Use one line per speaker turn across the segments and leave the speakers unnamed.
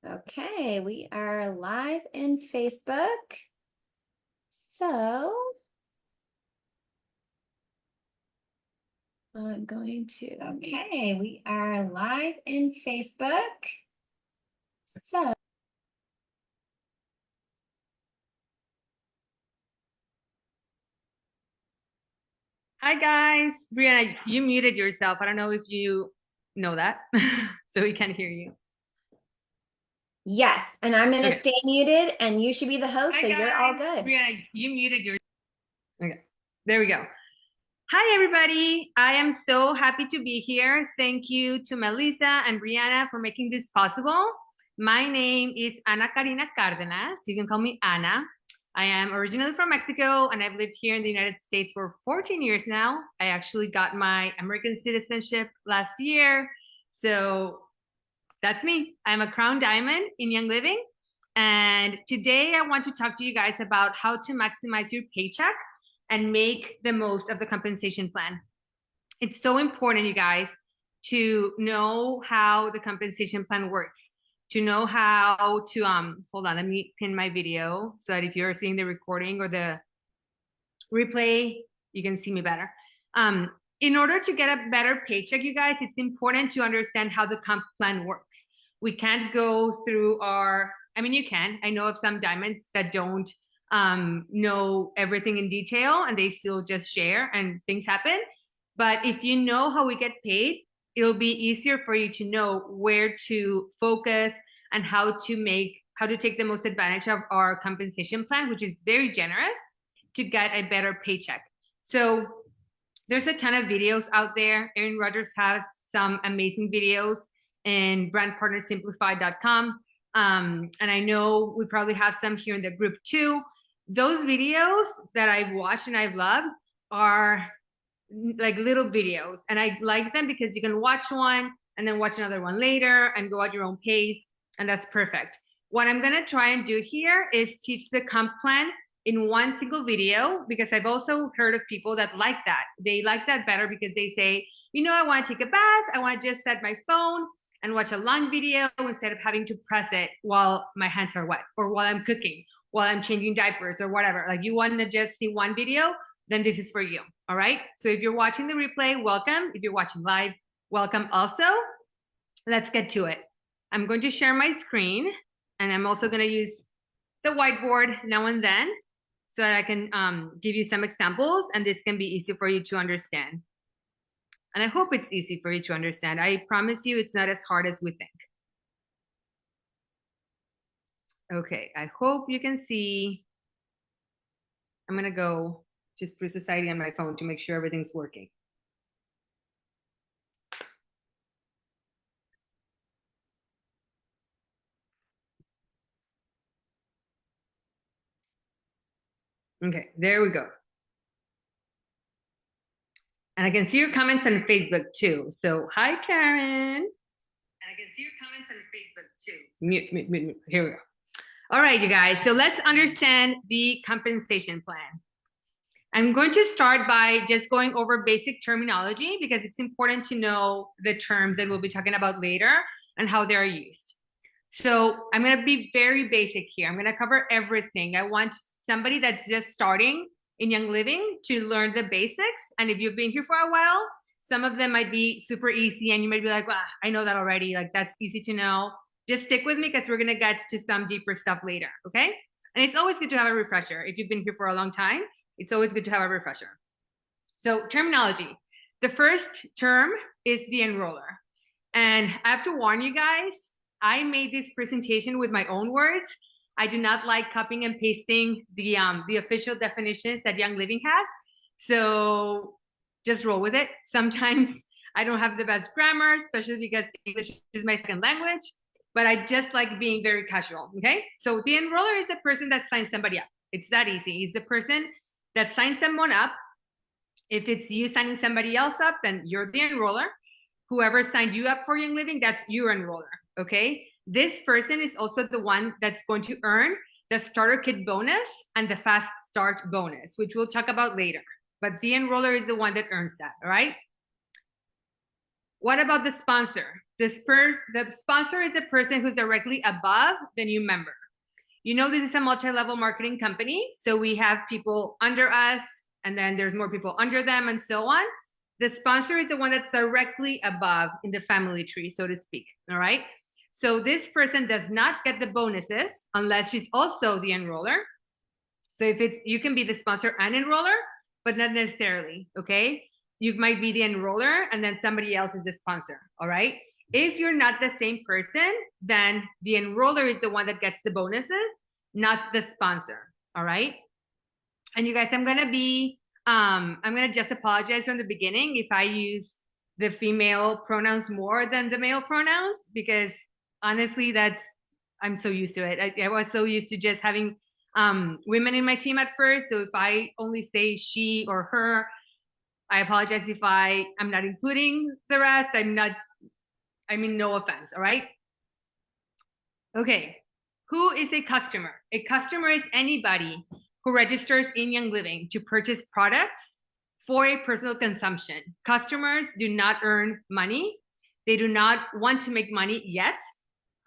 Okay, we are live in Facebook. So I'm going to, okay, we are live in Facebook. So
hi guys, Brianna, you muted yourself. I don't know if you know that, so we can't hear you.
yes, and I'm going to
Okay.
stay muted and you should be the host,
Hi
so
guys,
you're all good.
Brianna, you muted your. Okay, there we go. Hi everybody, I am so happy to be here. Thank you to Melissa and Brianna for making this possible. My name is Karina Cardenas. You can call me Ana. I am originally from Mexico and I've lived here in the United States for 14 years now. I actually got my American citizenship last year. So that's me. I'm a Crown Diamond in Young Living. And today I want to talk to you guys about how to maximize your paycheck and make the most of the compensation plan. It's so important, you guys, to know how the compensation plan works, to know how to, hold on, let me pin my video so that if you're seeing the recording or the replay, you can see me better. In order to get a better paycheck, you guys, it's important to understand how the comp plan works. We can't go through I mean, you can. I know of some diamonds that don't know everything in detail and they still just share and things happen. But if you know how we get paid, it'll be easier for you to know where to focus and how to take the most advantage of our compensation plan, which is very generous, to get a better paycheck. So there's a ton of videos out there. Aaron Rodgers has some amazing videos in brandpartnersimplified.com. And I know we probably have some here in the group too. Those videos that I've watched and I've loved are like little videos. And I like them because you can watch one and then watch another one later and go at your own pace. And that's perfect. What I'm going to try and do here is teach the comp plan in one single video, because I've also heard of people that like that. They like that better because they say, you know, I want to take a bath. I want to just set my phone and watch a long video instead of having to press it while my hands are wet or while I'm cooking, while I'm changing diapers or whatever. Like you want to just see one video, then this is for you. All right. So if you're watching the replay, welcome. If you're watching live, welcome also. Let's get to it. I'm going to share my screen and I'm also going to use the whiteboard now and then so that I can give you some examples and this can be easy for you to understand. And I hope it's easy for you to understand. I promise you it's not as hard as we think. Okay, I hope you can see. I'm gonna go just Spruce Society on my phone to make sure everything's working. Okay, there we go. And I can see your comments on Facebook too. So hi, Karen. And I can see your comments on Facebook too. Mute. Here we go. All right, you guys. So let's understand the compensation plan. I'm going to start by just going over basic terminology because it's important to know the terms that we'll be talking about later and how they're used. So I'm going to be very basic here. I'm going to cover everything. I want somebody that's just starting in Young Living to learn the basics. And if you've been here for a while, some of them might be super easy and you might be like, well, I know that already. Like that's easy to know. Just stick with me because we're going to get to some deeper stuff later. Okay. And it's always good to have a refresher. If you've been here for a long time, it's always good to have a refresher. So terminology. The first term is the enroller. And I have to warn you guys, I made this presentation with my own words. I do not like copying and pasting the official definitions that Young Living has. So just roll with it. Sometimes I don't have the best grammar, especially because English is my second language, but I just like being very casual, okay? So the enroller is the person that signs somebody up. It's that easy. It's the person that signs someone up. If it's you signing somebody else up, then you're the enroller. Whoever signed you up for Young Living, that's your enroller, okay? This person is also the one that's going to earn the starter kit bonus and the fast start bonus, which we'll talk about later. But the enroller is the one that earns that, all right? What about the sponsor? The sponsor is the person who's directly above the new member. You know, this is a multi-level marketing company. So we have people under us, and then there's more people under them, and so on. The sponsor is the one that's directly above in the family tree, so to speak, all right? So this person does not get the bonuses unless she's also the enroller. So if it's, you can be the sponsor and enroller, but not necessarily, okay? You might be the enroller and then somebody else is the sponsor, all right? If you're not the same person, then the enroller is the one that gets the bonuses, not the sponsor, all right? And you guys, I'm gonna just apologize from the beginning if I use the female pronouns more than the male pronouns, because honestly, I'm so used to it. I was so used to just having women in my team at first. So if I only say she or her, I apologize if I'm not including the rest. I mean, no offense, all right? Okay, who is a customer? A customer is anybody who registers in Young Living to purchase products for a personal consumption. Customers do not earn money. They do not want to make money yet,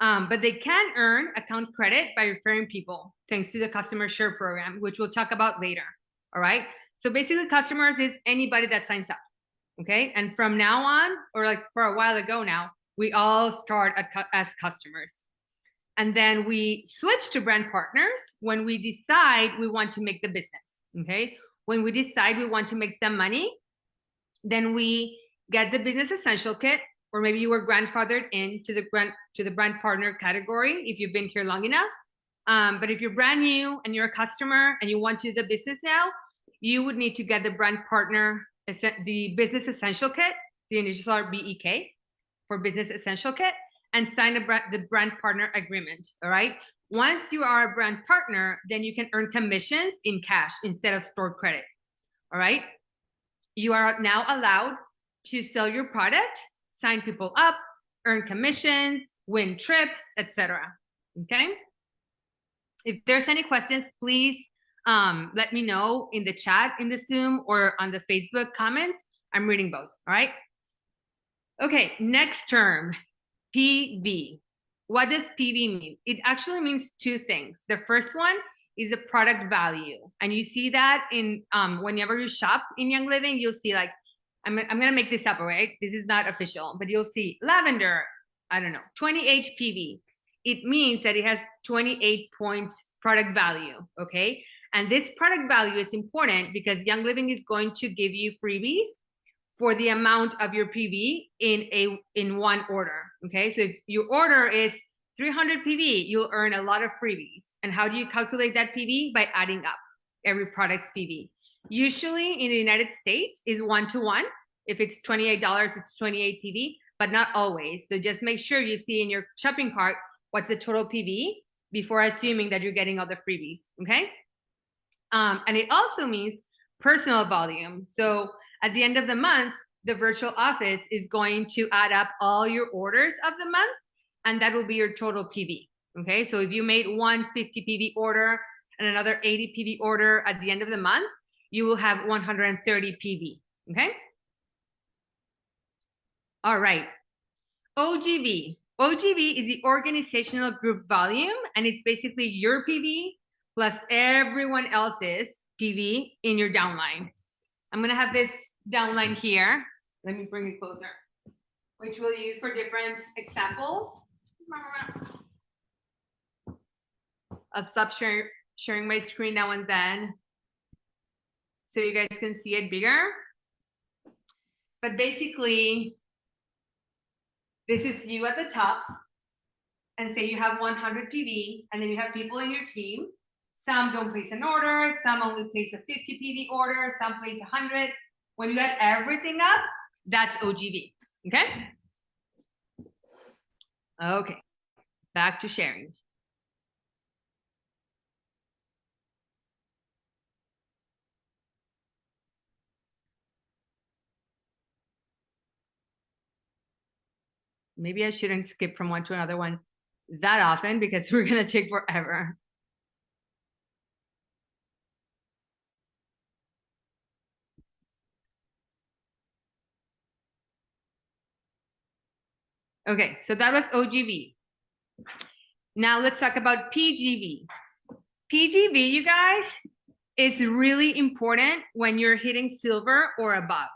but they can earn account credit by referring people, thanks to the customer share program, which we'll talk about later, all right? So basically customers is anybody that signs up, okay? And from now on, or like for a while ago now, we all start as customers. And then we switch to brand partners when we decide we want to make the business, okay? When we decide we want to make some money, then we get the business essential kit, or maybe you were grandfathered into the brand partner category if you've been here long enough. But if you're brand new and you're a customer and you want to do the business now, you would need to get the brand partner, the business essential kit, the initials are BEK for business essential kit, and sign the brand partner agreement, all right? Once you are a brand partner, then you can earn commissions in cash instead of stored credit, all right? You are now allowed to sell your product, sign people up, earn commissions, win trips, etc. Okay? If there's any questions, please let me know in the chat in the Zoom or on the Facebook comments. I'm reading both, all right? Okay, next term, PV. What does PV mean? It actually means two things. The first one is the product value. And you see that in whenever you shop in Young Living, you'll see like, I'm gonna make this up, all right? This is not official, but you'll see lavender, I don't know, 28 PV. It means that it has 28 points product value, okay? And this product value is important because Young Living is going to give you freebies for the amount of your PV in one order, okay? So if your order is 300 PV, you'll earn a lot of freebies. And how do you calculate that PV? By adding up every product's PV. Usually in the United States is 1-to-1. If it's $28, it's 28 PV, but not always. So just make sure you see in your shopping cart what's the total PV before assuming that you're getting all the freebies, okay? And it also means personal volume. So at the end of the month, the virtual office is going to add up all your orders of the month, and that will be your total PV, okay? So if you made one 50 PV order and another 80 PV order at the end of the month, you will have 130 PV, okay? All right, OGV. OGV is the organizational group volume, and it's basically your PV plus everyone else's PV in your downline. I'm gonna have this downline here. Let me bring it closer, which we'll use for different examples. I'll stop sharing my screen now and then so you guys can see it bigger. But basically, this is you at the top, and say you have 100 PV, and then you have people in your team. Some don't place an order, some only place a 50 PV order, some place 100. When you add everything up, that's OGV, okay? Okay, back to sharing. Maybe I shouldn't skip from one to another one that often because we're gonna take forever. Okay, so that was OGV. Now let's talk about PGV. PGV, you guys, is really important when you're hitting silver or above,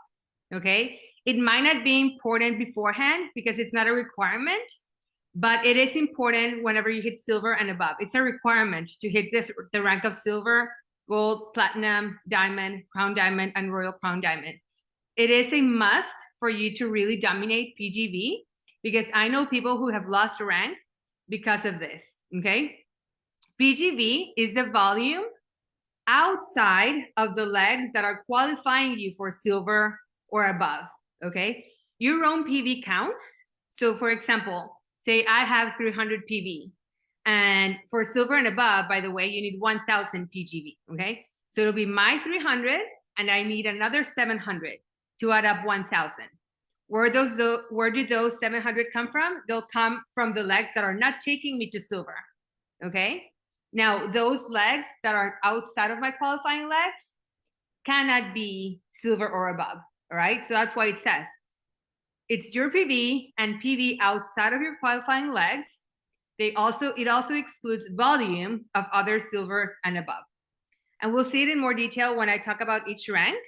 okay? It might not be important beforehand because it's not a requirement, but it is important whenever you hit silver and above. It's a requirement to hit the rank of silver, gold, platinum, diamond, crown diamond, and royal crown diamond. It is a must for you to really dominate PGV because I know people who have lost rank because of this, okay? PGV is the volume outside of the legs that are qualifying you for silver or above, okay? Your own PV counts. So for example, say I have 300 PV, and for silver and above, by the way, you need 1000 PGV, okay? So it'll be my 300 and I need another 700 to add up 1000. Where do those 700 come from? They'll come from the legs that are not taking me to silver, okay? Now, those legs that are outside of my qualifying legs cannot be silver or above, all right? So that's why it says it's your PV and PV outside of your qualifying legs. It also excludes volume of other silvers and above. And we'll see it in more detail when I talk about each rank,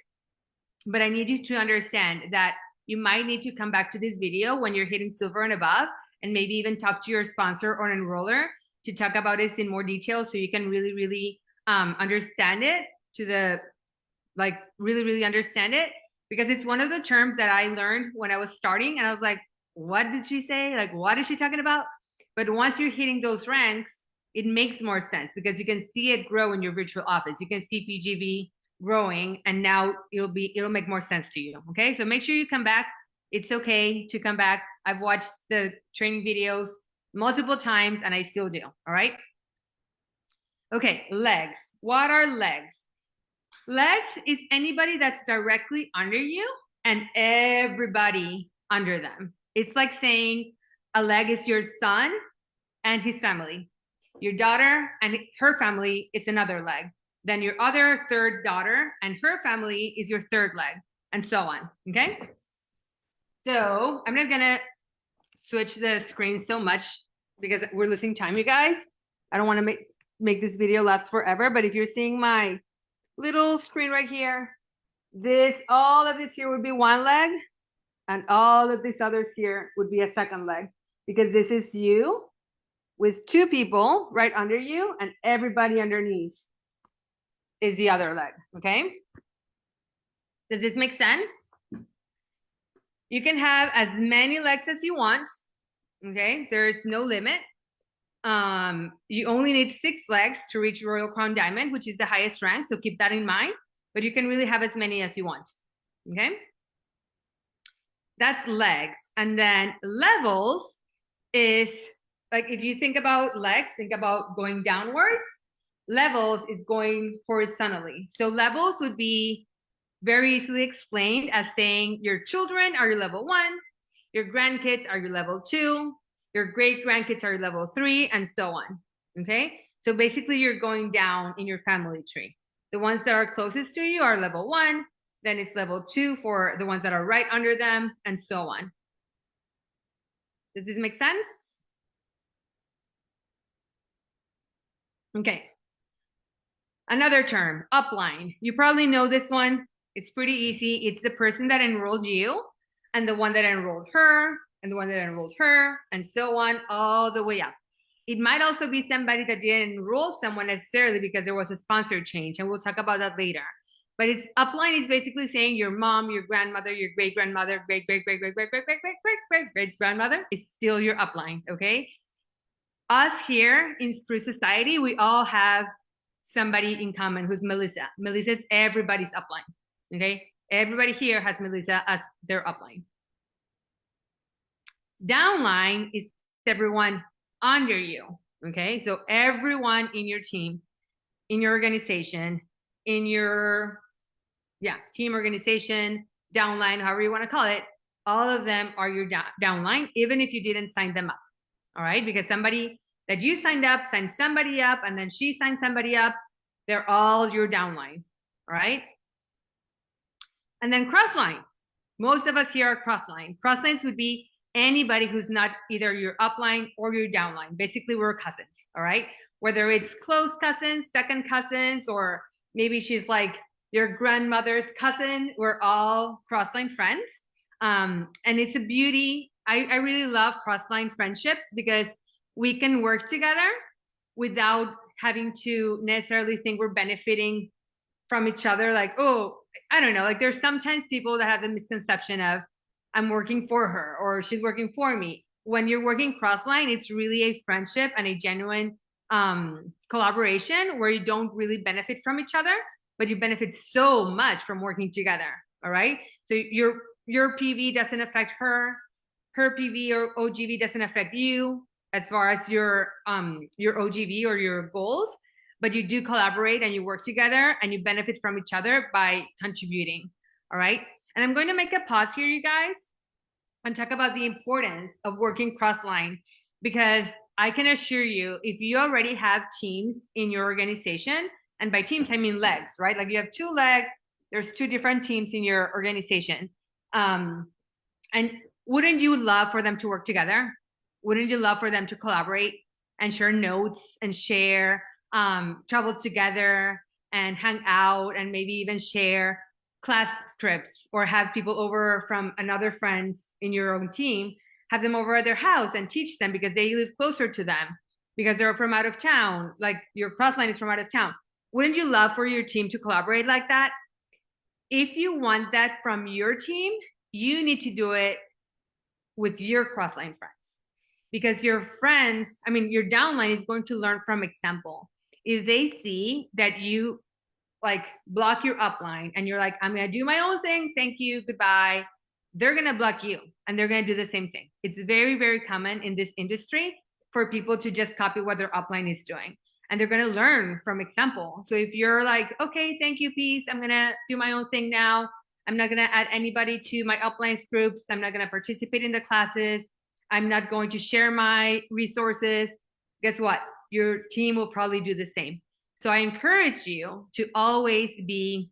but I need you to understand that you might need to come back to this video when you're hitting silver and above, and maybe even talk to your sponsor or enroller to talk about this in more detail so you can really, really understand it really understand it, because it's one of the terms that I learned when I was starting and I was like, what did she say? Like, what is she talking about? But once you're hitting those ranks, it makes more sense because you can see it grow in your virtual office. You can see PGV growing, and now it'll make more sense to you. Okay, so make sure you come back. It's okay to come back. I've watched the training videos multiple times and I still do. All right. Okay, legs. What are legs? Legs is anybody that's directly under you and everybody under them. It's like saying a leg is your son and his family. Your daughter and her family is another leg. Then your other third daughter and her family is your third leg, and so on, okay? So I'm not gonna switch the screen so much because we're losing time, you guys. I don't wanna make this video last forever, but if you're seeing my little screen right here, all of this here would be one leg, and all of these others here would be a second leg, because this is you with two people right under you, and everybody underneath is the other leg, okay? Does this make sense? You can have as many legs as you want, okay? There's no limit. You only need 6 legs to reach Royal Crown Diamond, which is the highest rank, so keep that in mind, but you can really have as many as you want, okay? That's legs. And then levels is, like, if you think about legs, think about going downwards. Levels is going horizontally. So levels would be very easily explained as saying your children are your level 1, your grandkids are your level 2, your great grandkids are your level 3, and so on, okay? So basically you're going down in your family tree. The ones that are closest to you are level 1, then it's level 2 for the ones that are right under them, and so on. Does this make sense? Okay. Another term, upline. You probably know this one. It's pretty easy. It's the person that enrolled you and the one that enrolled her and the one that enrolled her, and so on, all the way up. It might also be somebody that didn't enroll someone necessarily because there was a sponsor change, and we'll talk about that later. But it's upline is basically saying your mom, your grandmother, your great grandmother, great grandmother is still your upline, okay? Us here in Spruce Society, we all have somebody in common who's Melissa. Melissa is everybody's upline, okay? Everybody here has Melissa as their upline. Downline is everyone under you, okay? So everyone in your team, in your organization, in your, team organization, downline, however you want to call it, all of them are your downline, even if you didn't sign them up, all right? Because somebody that you signed somebody up, and then she signed somebody up, they're all your downline, all right? And then crossline. Most of us here are crossline. Crosslines would be anybody who's not either your upline or your downline. Basically, we're cousins, all right? Whether it's close cousins, second cousins, or maybe she's like your grandmother's cousin, we're all cross-line friends. And it's a beauty. I really love cross-line friendships because we can work together without having to necessarily think we're benefiting from each other. Like, oh, I don't know. Like there's sometimes people that have the misconception of I'm working for her or she's working for me. When you're working cross-line, it's really a friendship and a genuine collaboration where you don't really benefit from each other, but you benefit so much from working together. All right. So your PV doesn't affect her PV or OGV doesn't affect you as far as your OGV or your goals, but you do collaborate and you work together and you benefit from each other by contributing. All right. And I'm going to make a pause here, you guys, and talk about the importance of working cross-line, because I can assure you, if you already have teams in your organization, and by teams, I mean legs, right? Like you have 2 legs, there's 2 different teams in your organization. And wouldn't you love for them to work together? Wouldn't you love for them to collaborate and share notes and share, travel together and hang out and maybe even share class scripts or have people over from another friends in your own team, have them over at their house and teach them because they live closer to them because they're from out of town, like your crossline is from out of town. Wouldn't you love for your team to collaborate like that? If you want that from your team, you need to do it with your crossline friends, because your friends, I mean, your downline is going to learn from example. If they see that you like block your upline and you're like, I'm going to do my own thing, thank you, goodbye, they're going to block you and they're going to do the same thing. It's very, very common in this industry for people to just copy what their upline is doing, and they're going to learn from example. So if you're like, okay, thank you, peace, I'm going to do my own thing now, I'm not going to add anybody to my uplines groups, I'm not going to participate in the classes, I'm not going to share my resources, guess what? Your team will probably do the same. So I encourage you to always be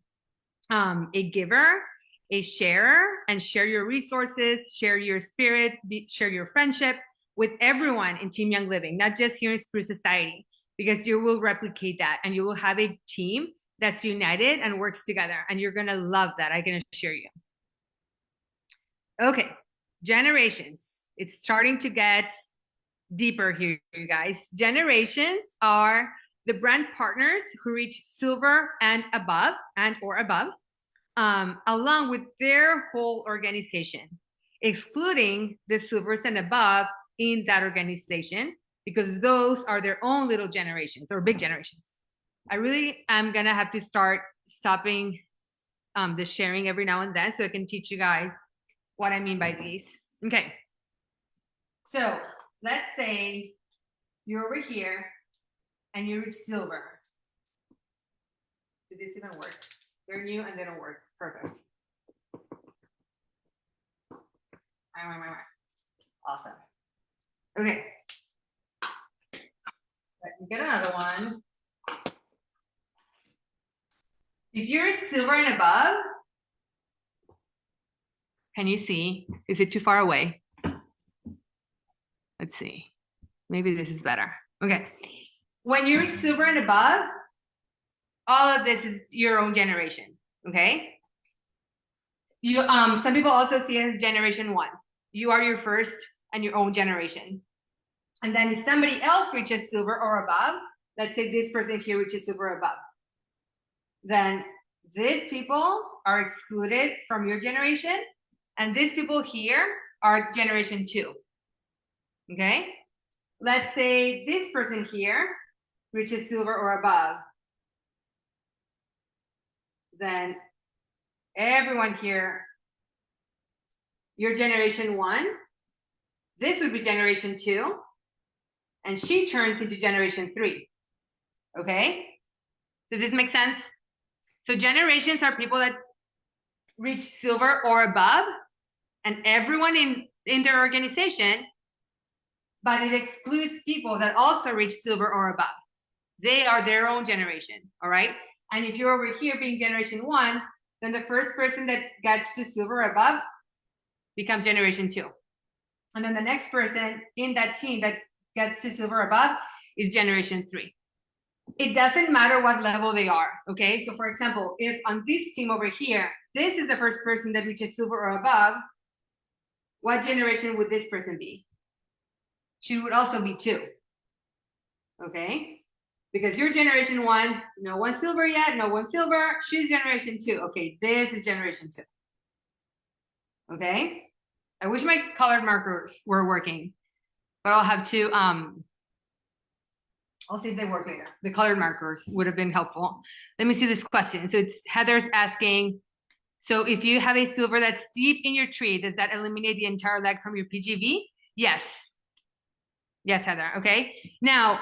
a giver, a sharer, and share your resources, share your spirit, share your friendship with everyone in Team Young Living, not just here in Spruce Society, because you will replicate that and you will have a team that's united and works together, and you're gonna love that, I can assure you. Okay, generations. It's starting to get deeper here, you guys. Generations are the brand partners who reach silver and above, along with their whole organization, excluding the silvers and above in that organization, because those are their own little generations or big generations. I really am gonna have to start stopping the sharing every now and then so I can teach you guys what I mean by these. Okay, so let's say you're over here and you reach silver. Did this even work? They're new and they don't work. Perfect. Awesome. Okay. Let me get another one. If you're at silver and above, can you see? Is it too far away? Let's see. Maybe this is better. Okay. When you're at silver and above, all of this is your own generation. Okay. You some people also see it as generation 1. You are your first and your own generation. And then if somebody else reaches silver or above, let's say this person here reaches silver or above, then these people are excluded from your generation, and these people here are generation 2. Okay, let's say this person here reaches silver or above, then everyone here, your generation 1, this would be generation 2, and she turns into generation 3. Okay, does this make sense? So generations are people that reach silver or above, and everyone in their organization, but it excludes people that also reach silver or above. They are their own generation, all right? And if you're over here being generation 1, then the first person that gets to silver or above becomes generation 2. And then the next person in that team that gets to silver above is generation 3. It doesn't matter what level they are, okay? So for example, if on this team over here, this is the first person that reaches silver or above, what generation would this person be? She would also be 2, okay? Because you're generation 1, no one silver yet, no one silver, she's generation 2. Okay, this is generation 2. Okay? I wish my colored markers were working, but I'll have to, I'll see if they work later. The colored markers would have been helpful. Let me see this question. So it's Heather's asking, so if you have a silver that's deep in your tree, does that eliminate the entire leg from your PGV? Yes. Yes, Heather, okay? Now,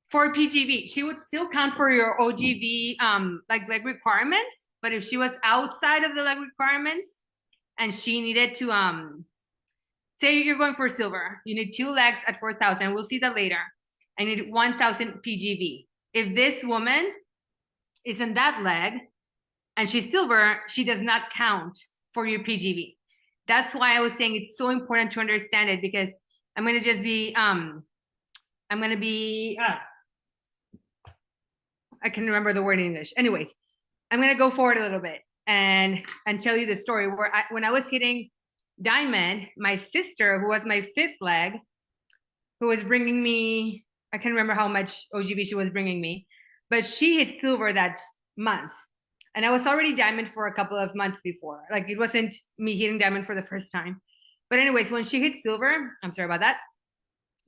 for PGV, she would still count for your OGV, like leg requirements, but if she was outside of the leg requirements and she needed to, say you're going for silver, you need 2 legs at 4,000. We'll see that later. I need 1,000 PGV. If this woman is in that leg and she's silver, she does not count for your PGV. That's why I was saying it's so important to understand it, because I'm going to just be, I can remember the word in English. Anyways, I'm going to go forward a little bit and tell you the story where when I was hitting diamond, my sister, who was my 5th leg, who was bringing me, I can't remember how much OGB she was bringing me, but she hit silver that month. And I was already diamond for a couple of months before. Like, it wasn't me hitting diamond for the first time. But anyways, when she hit silver, I'm sorry about that.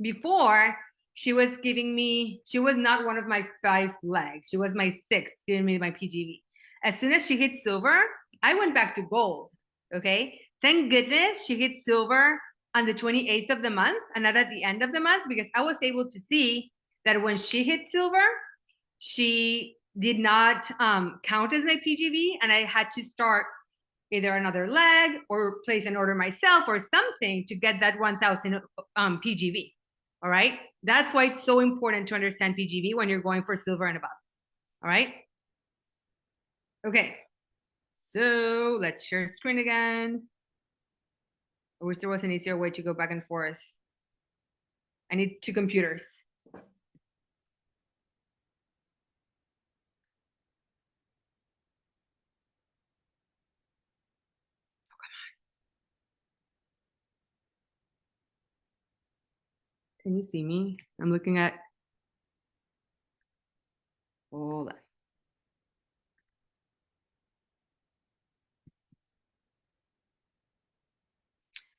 Before, she was giving me, she was not one of my 5 legs. She was my 6th, giving me my PGV. As soon as she hit silver, I went back to gold, okay? Thank goodness she hit silver on the 28th of the month and not at the end of the month, because I was able to see that when she hit silver, she did not count as my PGV, and I had to start either another leg or place an order myself or something to get that 1,000 PGV. All right, that's why it's so important to understand PGV when you're going for silver and above. All right. Okay, so let's share screen again. I wish there was an easier way to go back and forth. I need 2 computers. Can you see me? I'm looking at, hold on.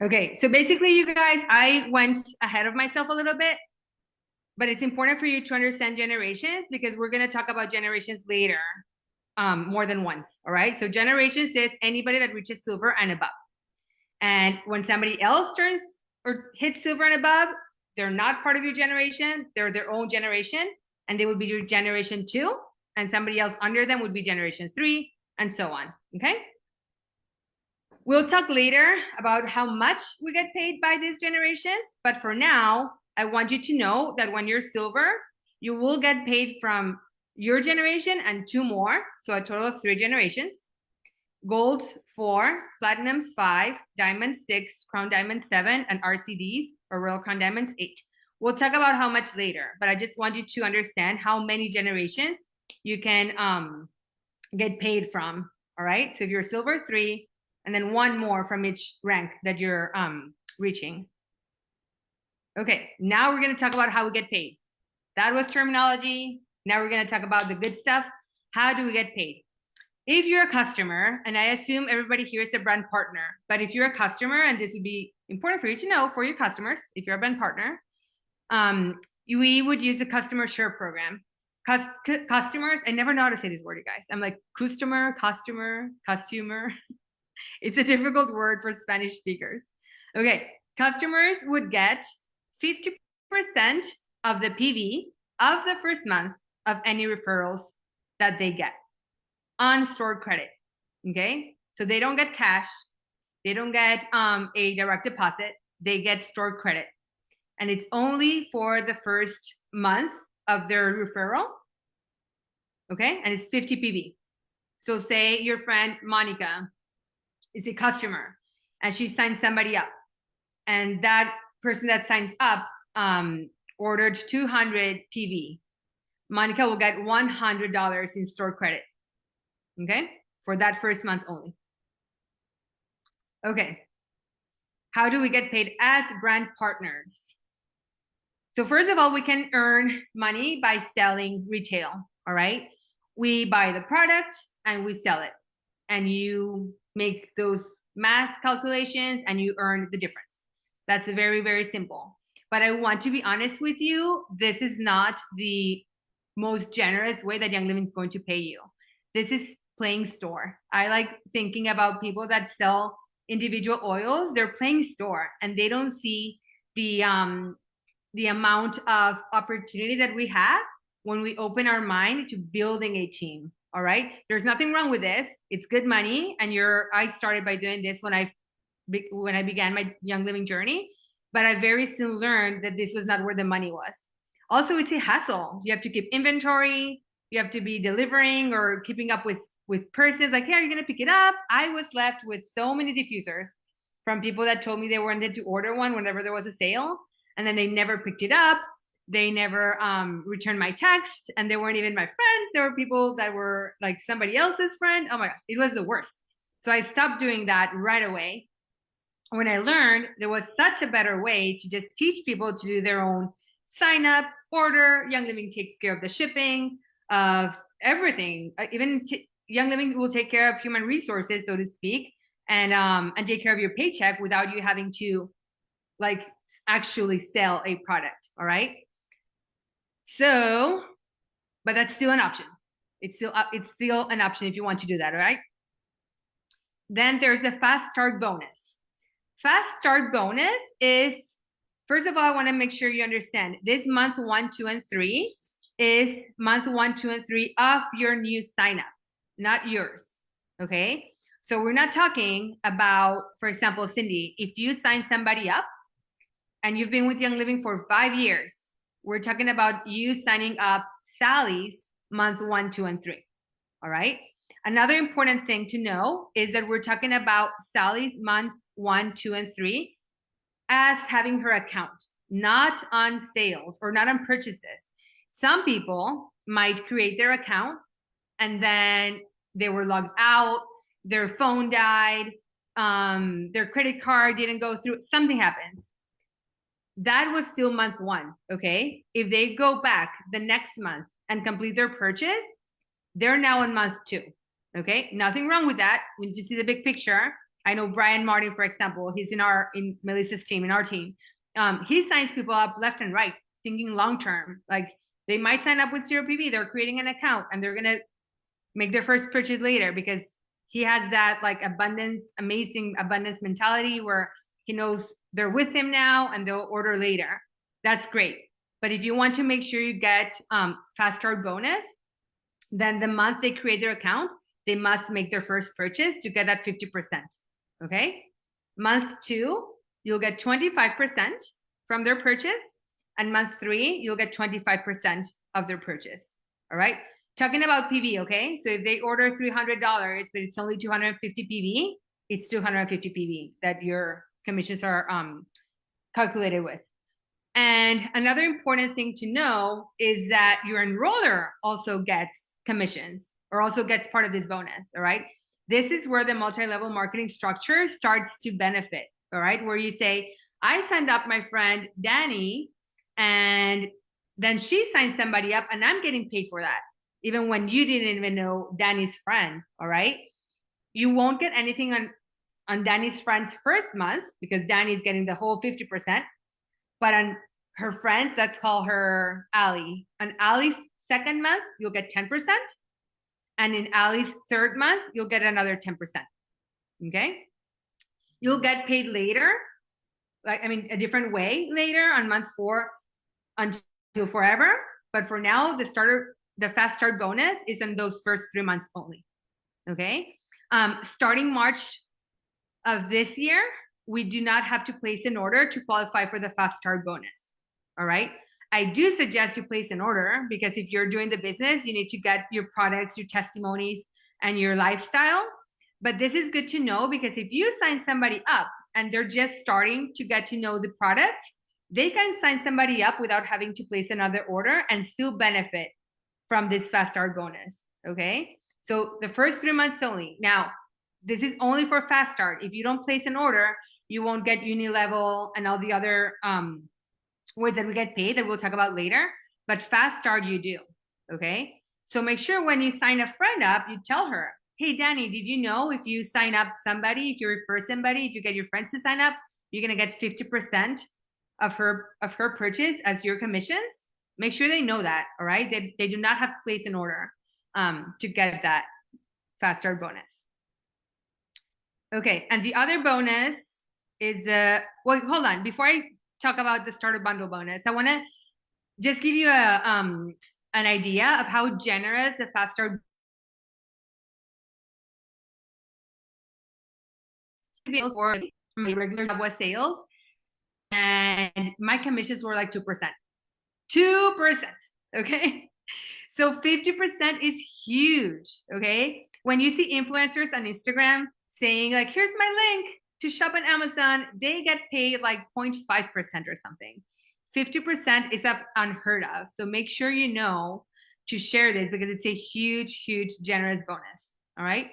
Okay, so basically, you guys, I went ahead of myself a little bit, but it's important for you to understand generations, because we're going to talk about generations later, more than once. All right, so generations is anybody that reaches silver and above. And when somebody else turns or hits silver and above, they're not part of your generation. They're their own generation, and they would be your generation 2, and somebody else under them would be generation 3, and so on. Okay. We'll talk later about how much we get paid by these generations, but for now, I want you to know that when you're silver, you will get paid from your generation and 2 more, so a total of 3 generations. Gold 4, platinums 5, diamonds 6, crown diamonds 7, and RCDs or royal crown diamonds 8. We'll talk about how much later, but I just want you to understand how many generations you can get paid from. All right, so if you're silver, 3, and then 1 more from each rank that you're reaching. Okay, now we're going to talk about how we get paid. That was terminology. Now we're going to talk about the good stuff. How do we get paid? If you're a customer, and I assume everybody here is a brand partner, but if you're a customer, and this would be important for you to know for your customers, if you're a brand partner, we would use the customer share program. Customers, I never know how to say this word, you guys. I'm like, customer. It's a difficult word for Spanish speakers. Okay, customers would get 50% of the PV of the first month of any referrals that they get on stored credit. Okay, so they don't get cash, they don't get a direct deposit, they get stored credit, and it's only for the first month of their referral. Okay, and it's 50 PV. So say your friend Monica is a customer and she signs somebody up, and that person that signs up ordered 200 PV, Monica will get $100 in store credit, okay, for that first month only. Okay, how do we get paid as brand partners? So first of all, we can earn money by selling retail, all right? We buy the product and we sell it, and you make those math calculations and you earn the difference. That's very, very simple. But I want to be honest with you, this is not the most generous way that Young Living is going to pay you. This is playing store. I like thinking about people that sell individual oils. They're playing store and they don't see the amount of opportunity that we have when we open our mind to building a team. All right, there's nothing wrong with this. It's good money, and I started by doing this when I began my Young Living journey, but I very soon learned that this was not where the money was. Also, it's a hassle. You have to keep inventory. You have to be delivering or keeping up with persons like, hey, are you gonna pick it up? I was left with so many diffusers from people that told me they wanted to order one whenever there was a sale, and then they never picked it up. They never returned my text, and they weren't even my friends. There were people that were like somebody else's friend. Oh my God, it was the worst. So I stopped doing that right away. When I learned there was such a better way to just teach people to do their own sign up, order. Young Living takes care of the shipping, of everything. Even Young Living will take care of human resources, so to speak, and take care of your paycheck without you having to like actually sell a product. All right. So, but that's still an option. It's still an option if you want to do that. All right. Then there's the fast start bonus. Fast start bonus is, first of all, I want to make sure you understand this month 1, 2, and 3 is month 1, 2, and 3 of your new sign up, not yours. Okay. So we're not talking about, for example, Cindy, if you sign somebody up and you've been with Young Living for 5 years, we're talking about you signing up Sally's month 1, 2, and 3. All right. Another important thing to know is that we're talking about Sally's month 1, 2, and 3 as having her account, not on sales or not on purchases. Some people might create their account and then they were logged out, their phone died, their credit card didn't go through, something happens. That was still month 1, okay? If they go back the next month and complete their purchase, they're now in month 2, okay? Nothing wrong with that. We need to see the big picture. I know Brian Martin, for example, he's in Melissa's team, in our team. He signs people up left and right, thinking long-term. Like they might sign up with 0 PV, they're creating an account and they're gonna make their first purchase later because he has that like amazing abundance mentality where he knows they're with him now and they'll order later. That's great. But if you want to make sure you get fast start bonus, then the month they create their account, they must make their first purchase to get that 50%. Okay. Month 2, you'll get 25% from their purchase. And month 3, you'll get 25% of their purchase. All right. Talking about PV. Okay. So if they order $300, but it's only 250 PV, it's 250 PV that your commissions are calculated with. And another important thing to know is that your enroller also gets commissions or also gets part of this bonus. All right. This is where the multi-level marketing structure starts to benefit. All right. Where you say, I signed up my friend Danny, and then she signed somebody up and I'm getting paid for that. Even when you didn't even know Danny's friend. All right. You won't get anything on Danny's friend's first month because Danny's getting the whole 50%. But on her friends, let's call her Allie. On Allie's second month, you'll get 10%. And in Allie's third month, you'll get another 10%. Okay? You'll get paid later, a different way later on month 4 until forever. But for now, the fast start bonus is in those first 3 months only. Okay? Starting March of this year, we do not have to place an order to qualify for the fast start bonus. All right. I do suggest you place an order because if you're doing the business, you need to get your products, your testimonies, and your lifestyle. But this is good to know because if you sign somebody up and they're just starting to get to know the products, they can sign somebody up without having to place another order and still benefit from this fast start bonus. Okay, so the first 3 months only. Now, this is only for fast start. If you don't place an order, you won't get Unilevel and all the other ways that we get paid that we'll talk about later. But fast start you do. Okay, so make sure when you sign a friend up, you tell her, hey, Danny, did you know if you sign up somebody, if you refer somebody, if you get your friends to sign up, you're gonna get 50% of her purchase as your commissions? Make sure they know that, all right? They do not have to place an order to get that fast start bonus. Okay, and the other bonus is well, hold on. Before I talk about the starter bundle bonus, I wanna just give you an idea of how generous the fast start for my regular job was sales, and my commissions were like 2%. 2%, okay? So 50% is huge, okay? When you see influencers on Instagram saying like, here's my link to shop on Amazon, they get paid like 0.5% or something. 50% is unheard of. So make sure you know to share this because it's a huge, huge, generous bonus, all right?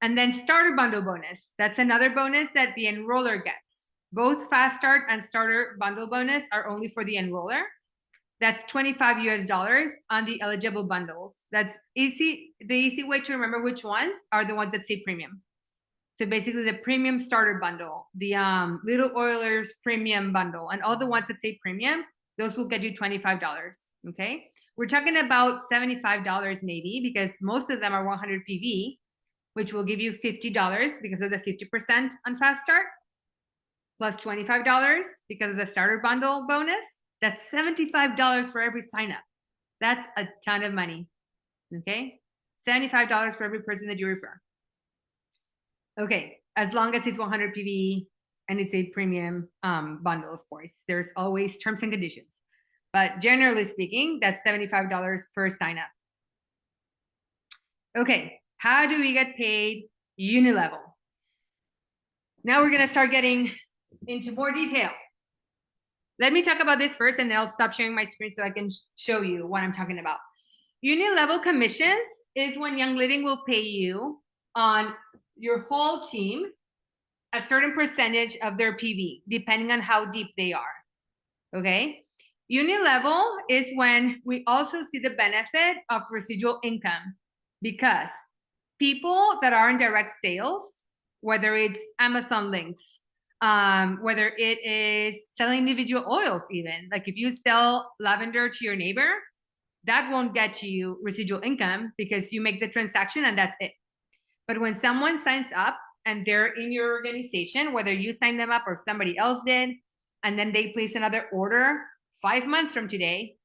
And then starter bundle bonus. That's another bonus that the enroller gets. Both fast start and starter bundle bonus are only for the enroller. That's $25 on the eligible bundles. That's easy. The easy way to remember which ones are the ones that say premium. So basically the premium starter bundle, the Little Oilers premium bundle, and all the ones that say premium, those will get you $25, okay? We're talking about $75 maybe because most of them are 100 PV, which will give you $50 because of the 50% on fast start, plus $25 because of the starter bundle bonus. That's $75 for every sign up. That's a ton of money, okay? $75 for every person that you refer. Okay, as long as it's 100 PV and it's a premium bundle, of course. There's always terms and conditions. But generally speaking, that's $75 per sign up. Okay, how do we get paid Unilevel? Now we're gonna start getting into more detail. Let me talk about this first and then I'll stop sharing my screen so I can show you what I'm talking about. Unilevel commissions is when Young Living will pay you on your whole team a certain percentage of their PV, depending on how deep they are, okay? Unilevel is when we also see the benefit of residual income because people that are in direct sales, whether it's Amazon links, whether it is selling individual oils even, like if you sell lavender to your neighbor, that won't get you residual income because you make the transaction and that's it. But when someone signs up and they're in your organization, whether you sign them up or somebody else did, and then they place another order 5 months from today,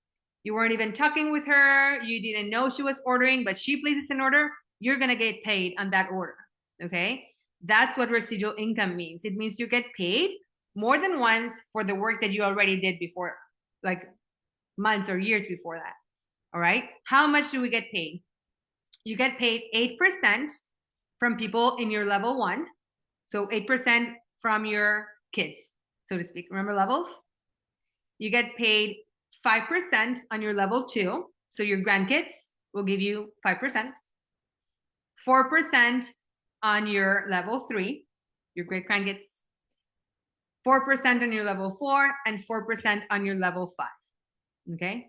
you weren't even talking with her, you didn't know she was ordering, but she places an order, you're gonna get paid on that order, okay? That's what residual income means. It means you get paid more than once for the work that you already did before, like months or years before that, all right? How much do we get paid? You get paid 8% from people in your level 1. So 8% from your kids, so to speak. Remember levels? You get paid 5% on your level 2. So your grandkids will give you 5%. 4% on your level 3, your great grandkids. 4% on your level 4 and 4% on your level 5. Okay.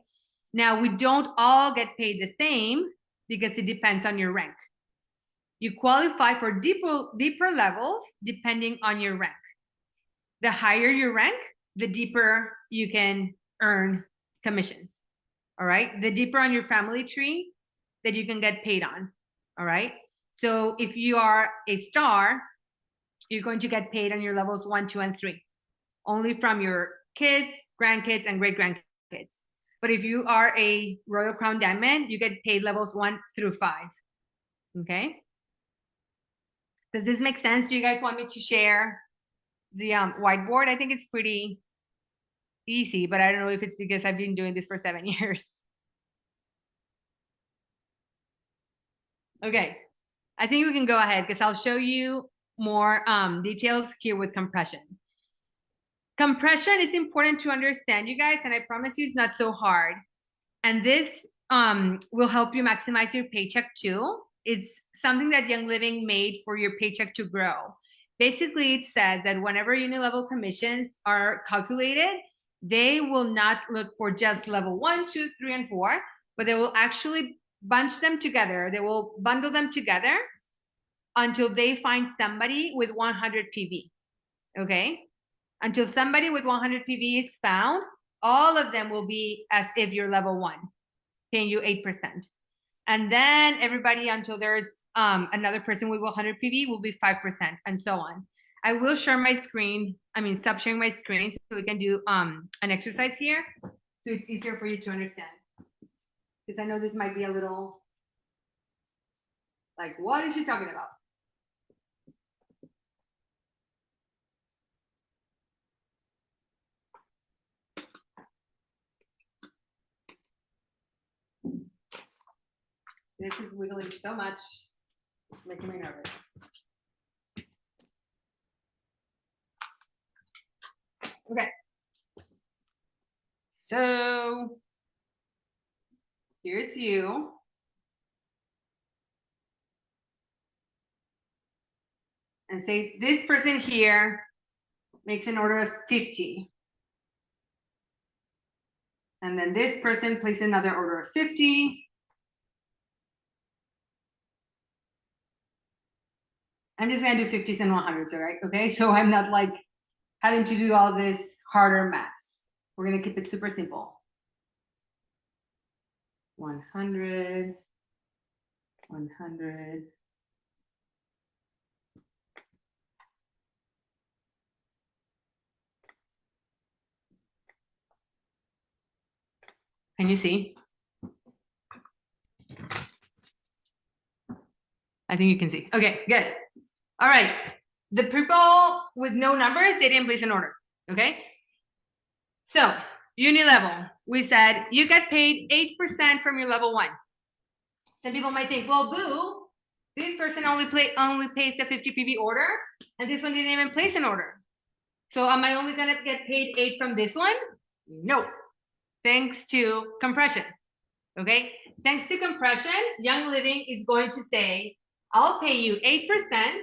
Now we don't all get paid the same because it depends on your rank. You qualify for deeper levels depending on your rank. The higher your rank, the deeper you can earn commissions. All right. The deeper on your family tree that you can get paid on. All right. So if you are a star, you're going to get paid on your levels 1, 2, and 3, only from your kids, grandkids, and great grandkids. But if you are a Royal Crown Diamond, you get paid levels 1 through 5. Okay. Does this make sense? Do you guys want me to share the whiteboard? I think it's pretty easy, but I don't know if it's because I've been doing this for 7 years. Okay, I think we can go ahead because I'll show you more details here with compression. Compression is important to understand, you guys, and I promise you it's not so hard. And this will help you maximize your paycheck too. It's something that Young Living made for your paycheck to grow. Basically, it says that whenever uni-level commissions are calculated, they will not look for just level 1, 2, 3, and 4, but they will actually bunch them together. They will bundle them together until they find somebody with 100 PV, okay? Until somebody with 100 PV is found, all of them will be as if you're level 1, paying you 8%. And then everybody until there's another person with 100 PV will be 5%, and so on. I will share my screen, stop sharing my screen so we can do an exercise here, so it's easier for you to understand. Because I know this might be a little, like, what is she talking about? This is wiggling so much, it's making me nervous. Okay. So here's you. And say this person here makes an order of 50. And then this person places another order of 50. I'm just gonna do 50s and 100s, all right? Okay, so I'm not like having to do all this harder math. We're gonna keep it super simple. 100, 100. Can you see? I think you can see. Okay, good. All right. The people with no numbers, they didn't place an order. Okay. So uni level, we said you get paid 8% from your level 1. Some people might think, well, boo, this person only pays the 50 PV order, and this one didn't even place an order. So am I only gonna get paid 8 from this one? No. Thanks to compression. Okay. Thanks to compression, Young Living is going to say, I'll pay you 8%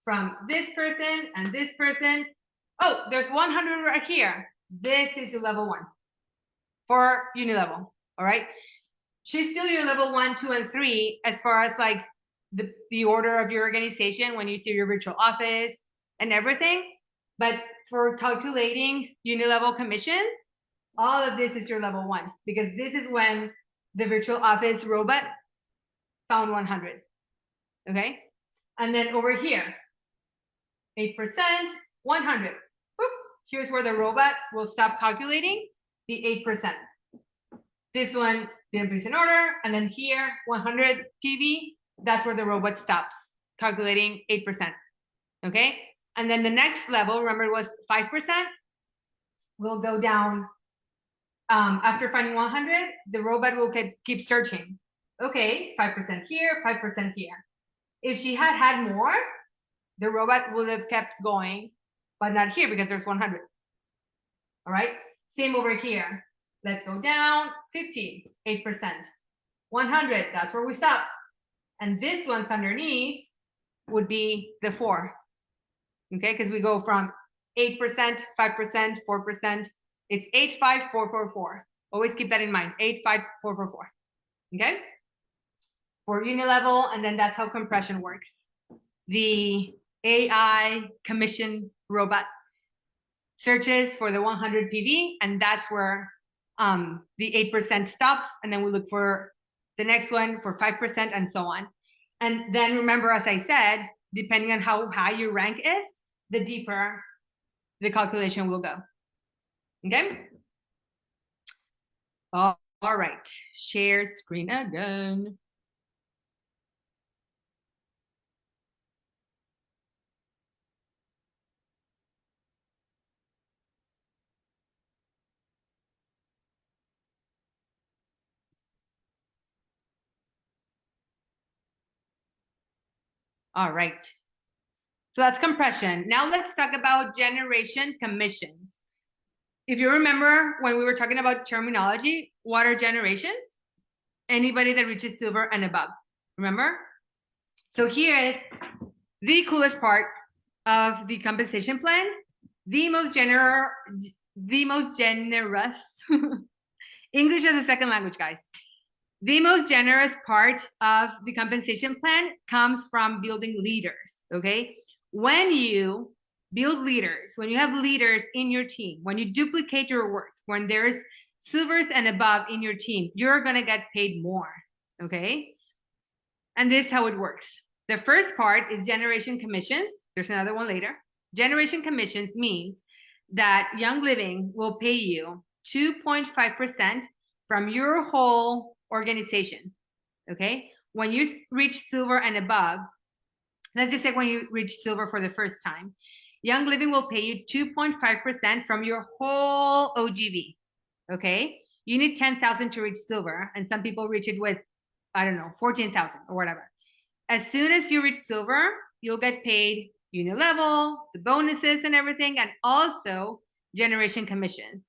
from this person and this person. Oh, there's 100 right here. This is your level 1 for uni level. All right. She's still your level 1, 2, and 3 as far as like the order of your organization when you see your virtual office and everything. But for calculating uni level commissions, all of this is your level 1 because this is when the virtual office robot found 100. Okay. And then over here, 8%, 100. Boop. Here's where the robot will stop calculating the 8%. This one didn't place an order. And then here, 100 PV, that's where the robot stops calculating 8%. Okay. And then the next level, remember it was 5%, will go down. After finding 100, the robot will keep searching. Okay, 5% here, 5% here. If she had more, the robot would have kept going, but not here because there's 100. All right, same over here. Let's go down, 50, 8%. 100, that's where we stop. And this one's underneath would be the 4. Okay, because we go from 8%, 5%, 4%. It's 85444. Always keep that in mind. 85444. Okay? For uni level, and then that's how compression works. The AI commission robot searches for the 100 PV, and that's where the 8% stops, and then we look for the next one for 5% and so on. And then remember, as I said, depending on how high your rank is, the deeper the calculation will go. Okay. All right. Share screen again. All right. So that's compression. Now let's talk about generation commissions. If you remember when we were talking about terminology, what are generations? Anybody that reaches silver and above, remember? So here is the coolest part of the compensation plan. The most generous English as a second language, guys. The most generous part of the compensation plan comes from building leaders, okay? When you build leaders, when you have leaders in your team, when you duplicate your work, when there's silvers and above in your team, you're gonna get paid more, okay? And this is how it works. The first part is generation commissions. There's another one later. Generation commissions means that Young Living will pay you 2.5% from your whole organization, okay? When you reach silver and above, let's just say when you reach silver for the first time, Young Living will pay you 2.5% from your whole OGV, okay? You need 10,000 to reach silver, and some people reach it with, I don't know, 14,000 or whatever. As soon as you reach silver, you'll get paid unit level, the bonuses and everything, and also generation commissions,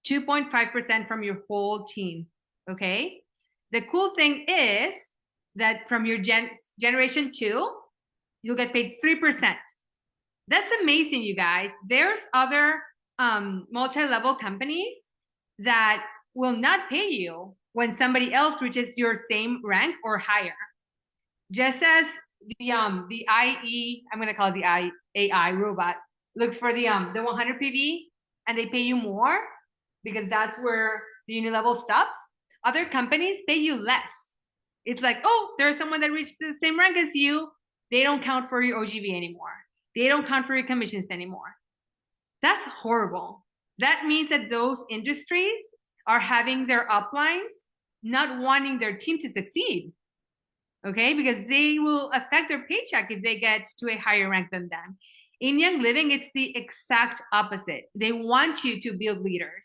2.5% from your whole team, okay? The cool thing is that from your generation 2, you'll get paid 3%. That's amazing, you guys. There's other multi-level companies that will not pay you when somebody else reaches your same rank or higher. Just as the IE, I'm gonna call it the AI robot, looks for the 100 PV and they pay you more because that's where the unit level stops. Other companies pay you less. It's like, oh, there's someone that reached the same rank as you. They don't count for your OGV anymore. They don't count for your commissions anymore. That's horrible. That means that those industries are having their uplines not wanting their team to succeed, okay? Because they will affect their paycheck if they get to a higher rank than them. In Young Living, it's the exact opposite. They want you to build leaders.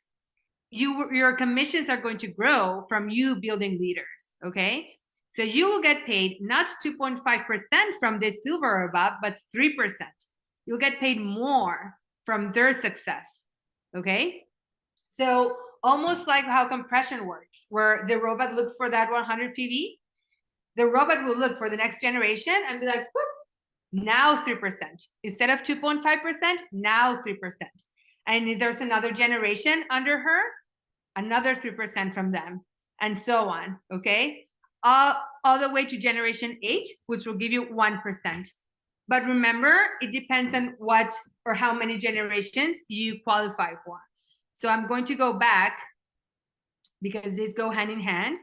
Your commissions are going to grow from you building leaders, okay? So you will get paid not 2.5% from the silver or above, but 3%. You'll get paid more from their success, okay? So almost like how compression works, where the robot looks for that 100 PV, the robot will look for the next generation and be like, whoop, now 3%. Instead of 2.5%, now 3%. And if there's another generation under her, another 3% from them, and so on, okay? All the way to generation 8, which will give you 1%. But remember, it depends on what or how many generations you qualify for. So I'm going to go back because these go hand in hand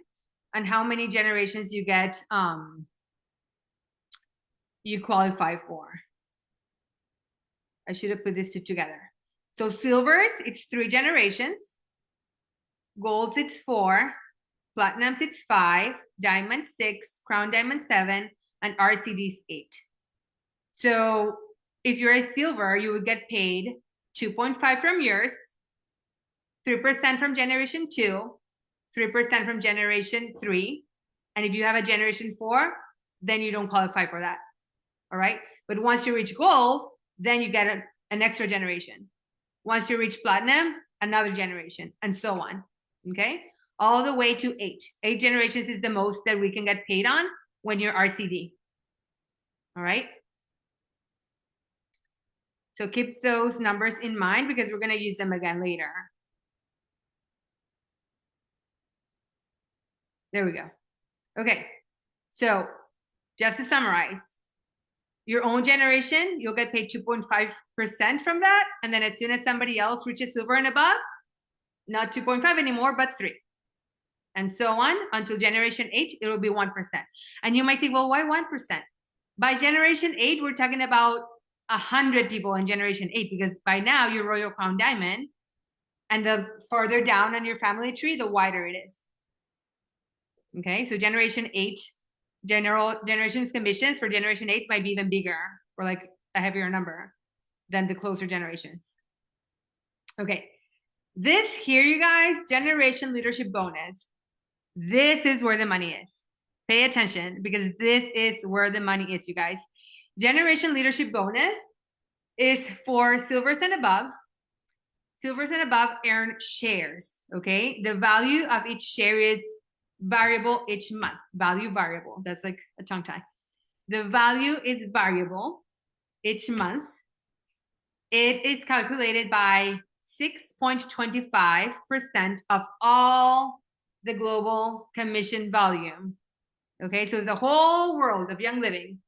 on how many generations you get, you qualify for. I should have put these two together. So silvers, it's 3 generations. Golds, it's 4. Platinums, it's 5. Diamond, 6. Crown Diamond, 7. And RCDs, 8. So if you're a silver, you would get paid 2.5 from yours, 3% from generation 2, 3% from generation 3. And if you have a generation 4, then you don't qualify for that. All right. But once you reach gold, then you get an extra generation. Once you reach platinum, another generation, and so on. Okay. All the way to 8. 8 generations is the most that we can get paid on when you're RCD. All right. So keep those numbers in mind because we're going to use them again later. There we go. Okay. So just to summarize, your own generation, you'll get paid 2.5% from that. And then as soon as somebody else reaches silver and above, not 2.5 anymore, but 3. And so on until generation 8, it will be 1%. And you might think, well, why 1%? By generation 8, we're talking about 100 people in generation 8, because by now you're Royal Crown Diamond, and the farther down on your family tree, the wider it is. Okay, so generation 8, generations commissions for generation 8 might be even bigger, or like a heavier number than the closer generations. Okay, this here, you guys, generation leadership bonus. This is where the money is. Pay attention because this is where the money is, you guys. Generation leadership bonus is for silvers and above. Silvers and above earn shares, okay? The value of each share is variable each month. Value variable, that's like a tongue tie. The value is variable each month. It is calculated by 6.25% of all the global commission volume. Okay, so the whole world of Young Living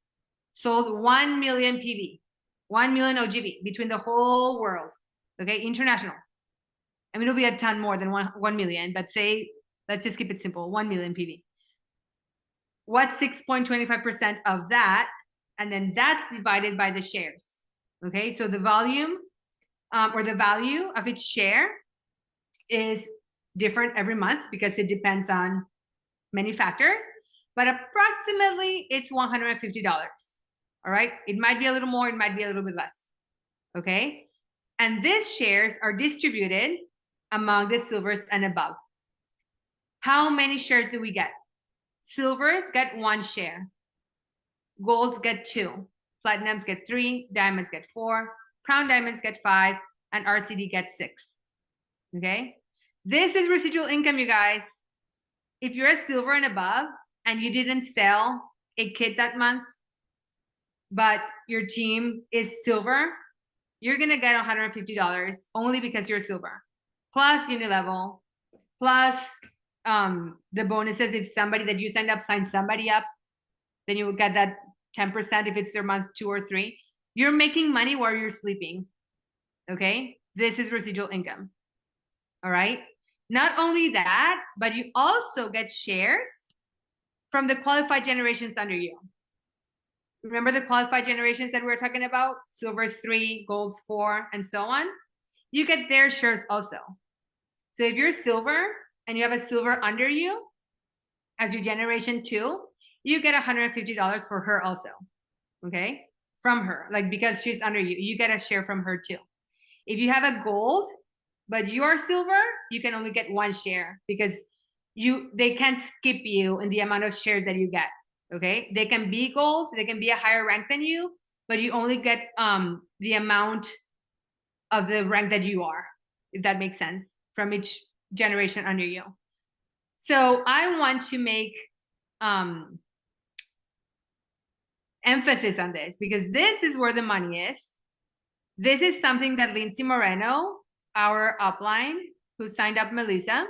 sold 1 million PV, 1 million OGV between the whole world. Okay, international. I mean, it'll be a ton more than 1 million, but say, let's just keep it simple, 1 million PV. What's 6.25% of that? And then that's divided by the shares. Okay, so the volume or the value of each share is different every month because it depends on many factors, but approximately it's $150. All right, it might be a little more, it might be a little bit less. Okay, and these shares are distributed among the silvers and above. How many shares do we get? Silvers get 1 share, golds get 2, platinums get 3, diamonds get 4, crown diamonds get 5, and RCD gets 6. Okay, this is residual income, you guys. If you're a silver and above and you didn't sell a kit that month, but your team is silver, you're gonna get $150 only because you're silver, plus unilevel, plus the bonuses. If somebody that you signed up signs somebody up, then you will get that 10% if it's their month 2 or 3. You're making money while you're sleeping. Okay, this is residual income. All right, not only that, but you also get shares from the qualified generations under you. Remember the qualified generations that we were talking about? Silvers 3, golds 4, and so on. You get their shares also. So if you're silver and you have a silver under you as your generation 2, you get $150 for her also. Okay, from her, like because she's under you, you get a share from her too. If you have a gold but you are silver, you can only get 1 share because they can't skip you in the amount of shares that you get. Okay, they can be gold, they can be a higher rank than you, but you only get the amount of the rank that you are, if that makes sense, from each generation under you. So I want to make emphasis on this because this is where the money is. This is something that Lindsay Moreno, our upline, who signed up Melissa,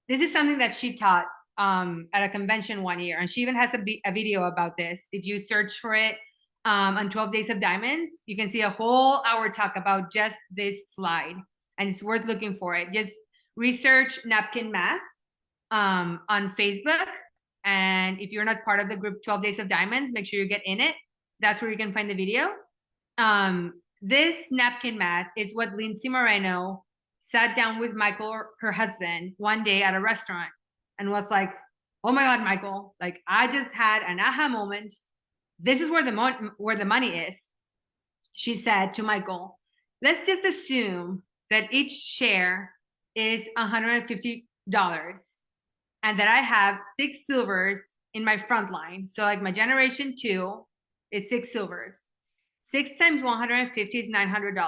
this is something that she taught at a convention one year. And she even has a video about this. If you search for it on 12 Days of Diamonds, you can see a whole hour talk about just this slide. And it's worth looking for it. Just research napkin math on Facebook. And if you're not part of the group 12 Days of Diamonds, make sure you get in it. That's where you can find the video. This napkin math is what Lindsay Moreno sat down with Michael, her husband, one day at a restaurant and was like, oh my God, Michael, like I just had an aha moment. This is where the money is. She said to Michael, let's just assume that each share is $150 and that I have 6 silvers in my front line. So like my generation 2 is 6 silvers. 6 times 150 is $900.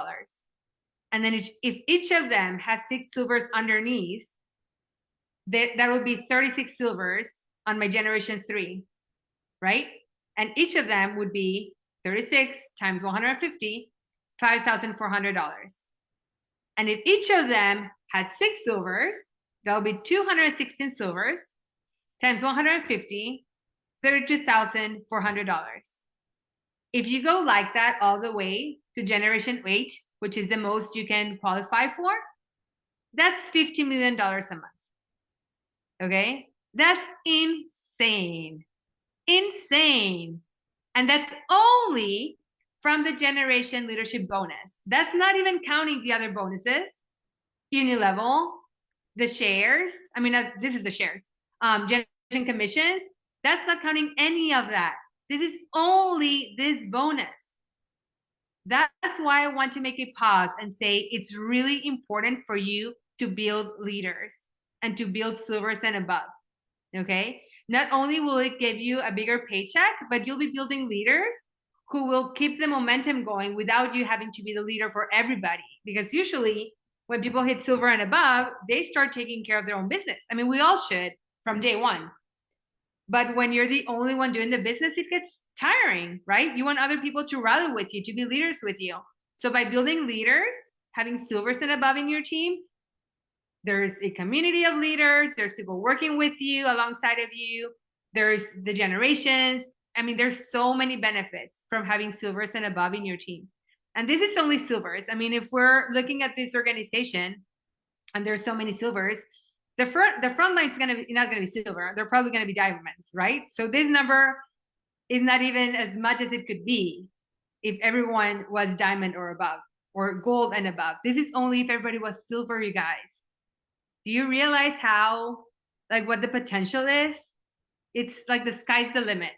And then if each of them has 6 silvers underneath, that would be 36 silvers on my generation 3, right? And each of them would be 36 times 150, $5,400. And if each of them had 6 silvers, that would be 216 silvers times 150, $32,400. If you go like that all the way to generation 8, which is the most you can qualify for, that's $50 million a month. Okay, that's insane, insane. And that's only from the generation leadership bonus. That's not even counting the other bonuses, unilevel, the shares. I mean, this is the shares, generation commissions. That's not counting any of that. This is only this bonus. That's why I want to make a pause and say it's really important for you to build leaders and to build silvers and above. Okay, not only will it give you a bigger paycheck, but you'll be building leaders who will keep the momentum going without you having to be the leader for everybody. Because usually when people hit silver and above, they start taking care of their own business. I mean, we all should from day one. But when you're the only one doing the business, it gets tiring, right? You want other people to rally with you, to be leaders with you. So by building leaders, having silvers and above in your team, there's a community of leaders, there's people working with you alongside of you, there's the generations. I mean, there's so many benefits from having silvers and above in your team. And this is only silvers. I mean, if we're looking at this organization and there's so many silvers, the front line is not gonna be silver. They're probably gonna be diamonds, right? So this number is not even as much as it could be if everyone was diamond or above, or gold and above. This is only if everybody was silver, you guys. Do you realize how, like, what the potential is? It's like the sky's the limit.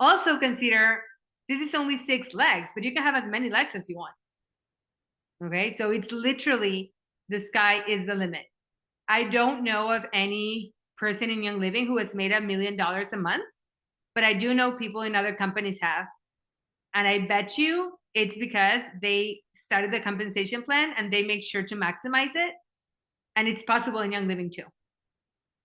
Also consider this is only 6 legs, but you can have as many legs as you want. Okay, so it's literally the sky is the limit. I don't know of any person in Young Living who has made $1 million a month, but I do know people in other companies have. And I bet you it's because they started the compensation plan and they make sure to maximize it. And it's possible in Young Living too.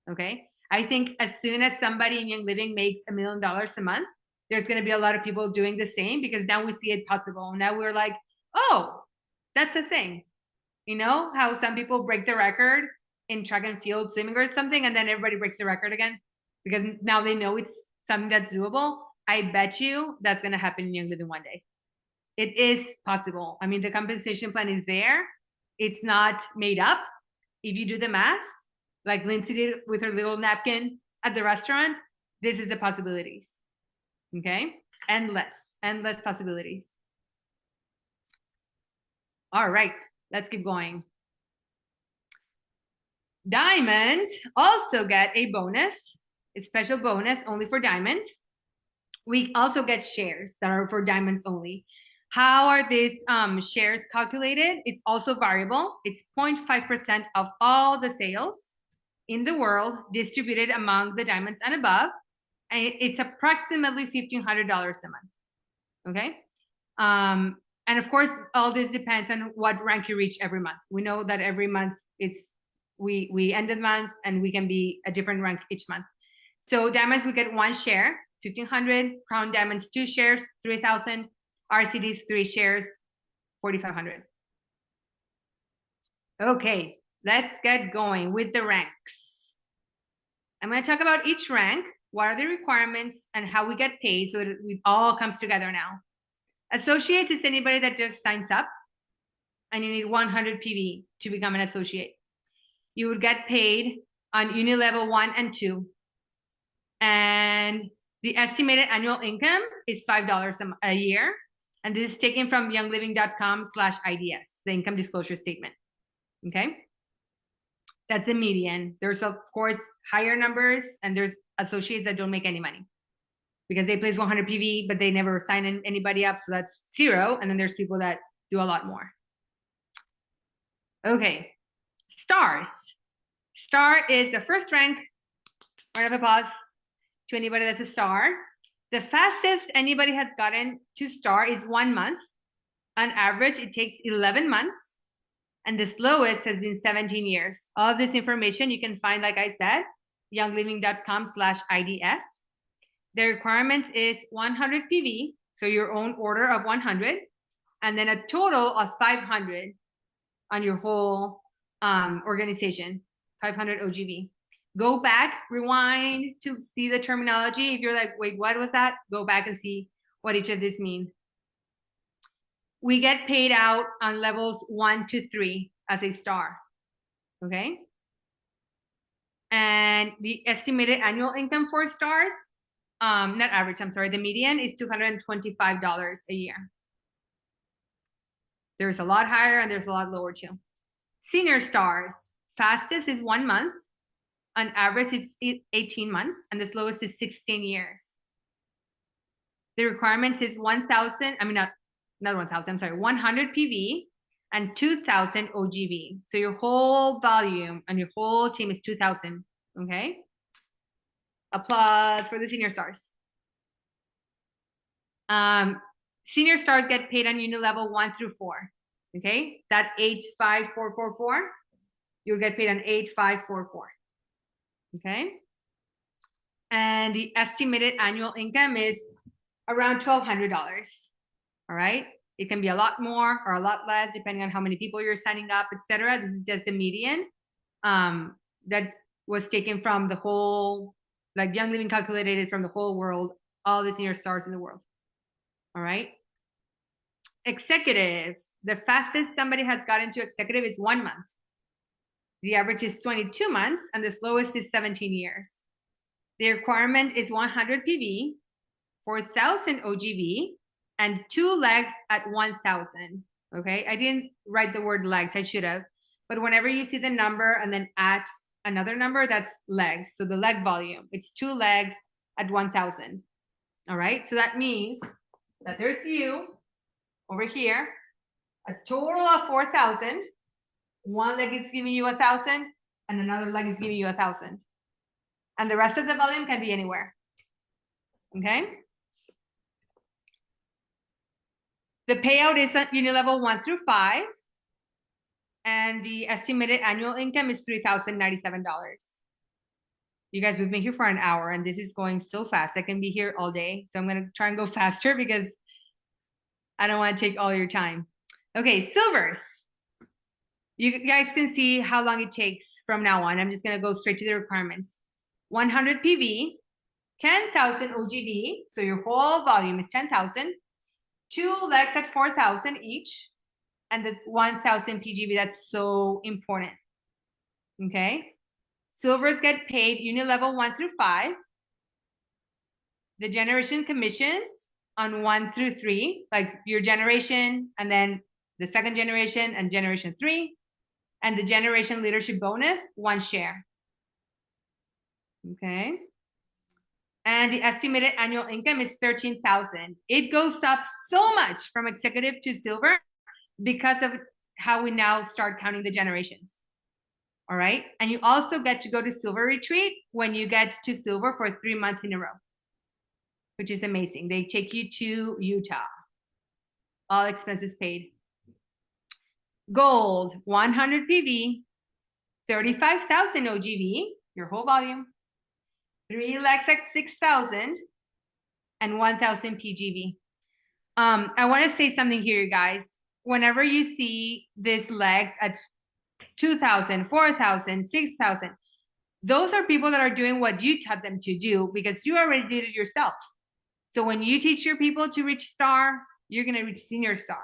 Okay. I think as soon as somebody in Young Living makes $1 million a month, there's going to be a lot of people doing the same because now we see it possible. Now we're like, oh, that's a thing. You know how some people break the record in track and field swimming or something, and then everybody breaks the record again because now they know it's something that's doable. I bet you that's going to happen in Young Living one day. It is possible. I mean, the compensation plan is there. It's not made up. If you do the math, like Lindsay did with her little napkin at the restaurant, this is the possibilities. Okay? Endless possibilities. All right, let's keep going. Diamonds also get a bonus, a special bonus only for diamonds. We also get shares that are for diamonds only. How are these shares calculated? It's also variable. It's 0.5% of all the sales in the world distributed among the diamonds and above. And it's approximately $1,500 a month. Okay. And of course, all this depends on what rank you reach every month. We know that every month we end the month and we can be a different rank each month. So diamonds, we get 1 share, 1,500. Crown diamonds, 2 shares, 3,000. RCDs, 3 shares, 4,500. Okay, let's get going with the ranks. I'm going to talk about each rank, what are the requirements, and how we get paid so that it all comes together now. Associates is anybody that just signs up, and you need 100 PV to become an associate. You would get paid on uni level 1 and 2. And the estimated annual income is $5 a year. And this is taken from youngliving.com/IDS, the income disclosure statement. Okay. That's the median. There's, of course, higher numbers, and there's associates that don't make any money because they place 100 PV, but they never sign anybody up. So that's 0. And then there's people that do a lot more. Okay. Stars. Star is the first rank. Round of applause to anybody that's a star. The fastest anybody has gotten to star is 1 month. On average, it takes 11 months. And the slowest has been 17 years. All of this information you can find, like I said, youngliving.com/IDS. The requirements is 100 PV, so your own order of 100, and then a total of 500 on your whole organization, 500 OGV. Go back, rewind to see the terminology. If you're like, wait, what was that? Go back and see what each of these mean. We get paid out on levels 1 to 3 as a star, okay? And the estimated annual income for stars, not average, I'm sorry, the median is $225 a year. There's a lot higher and there's a lot lower too. Senior stars, fastest is 1 month. On average, it's 18 months, and the slowest is 16 years. The requirements is 1,000, I mean, not 1,000, I'm sorry, 100 PV and 2,000 OGV. So your whole volume and your whole team is 2,000, okay? Applause for the senior stars. Senior stars get paid on unit level 1 through 4. Okay, that 85444, you'll get paid on 8544. Okay, and the estimated annual income is around $1,200. All right, it can be a lot more or a lot less depending on how many people you're signing up, etc. This is just the median that was taken from the whole, like Young Living calculated from the whole world, all the senior stars in the world. All right. Executives, the fastest somebody has gotten to executive is 1 month. The average is 22 months, and the slowest is 17 years. The requirement is 100 PV, 4,000 OGV, and 2 legs at 1,000. Okay, I didn't write the word legs, I should have. But whenever you see the number and then at another number, that's legs. So the leg volume, it's 2 legs at 1,000. All right, so that means that there's you over here, a total of 4,000. One leg is giving you 1,000, and another leg is giving you 1,000. And the rest of the volume can be anywhere. Okay? The payout is at unit level 1 through 5. And the estimated annual income is $3,097. You guys, we've been here for an hour, and this is going so fast. I can be here all day. So I'm going to try and go faster because I don't want to take all your time. Okay, silvers. You guys can see how long it takes from now on. I'm just going to go straight to the requirements. 100 PV, 10,000 OGV, so your whole volume is 10,000. 2 legs at 4,000 each, and the 1,000 PGV, that's so important. Okay? Silvers get paid unit level 1 through 5. The generation commissions on 1 through 3, like your generation, and then the second generation and generation 3. And the generation leadership bonus, 1 share. Okay. And the estimated annual income is 13,000. It goes up so much from executive to silver because of how we now start counting the generations. All right. And you also get to go to silver retreat when you get to silver for 3 months in a row, which is amazing. They take you to Utah. All expenses paid. Gold, 100 PV, 35,000 OGV, your whole volume. 3 legs at 6,000 and 1,000 PGV. I want to say something here, you guys. Whenever you see these legs at 2,000, 4,000, 6,000, those are people that are doing what you taught them to do because you already did it yourself. So when you teach your people to reach star, you're going to reach senior star.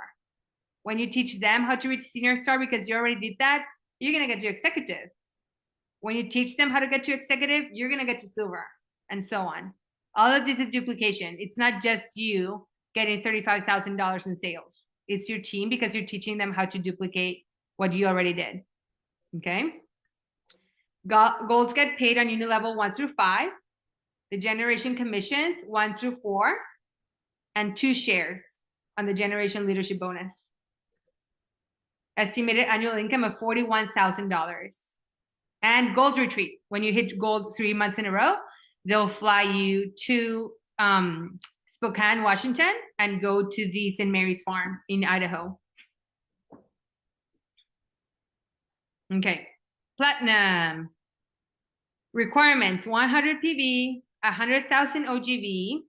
When you teach them how to reach senior star because you already did that, you're going to get to executive. When you teach them how to get to executive, you're going to get to silver, and so on. All of this is duplication. It's not just you getting $35,000 in sales. It's your team because you're teaching them how to duplicate what you already did. Okay? Golds get paid on unit level 1 through 5. The generation commissions 1 through 4. And 2 shares on the generation leadership bonus. Estimated annual income of $41,000. And gold retreat. When you hit gold 3 months in a row, they'll fly you to Spokane, Washington, and go to the St. Mary's Farm in Idaho. Okay, platinum. Requirements, 100 PV, 100,000 OGV,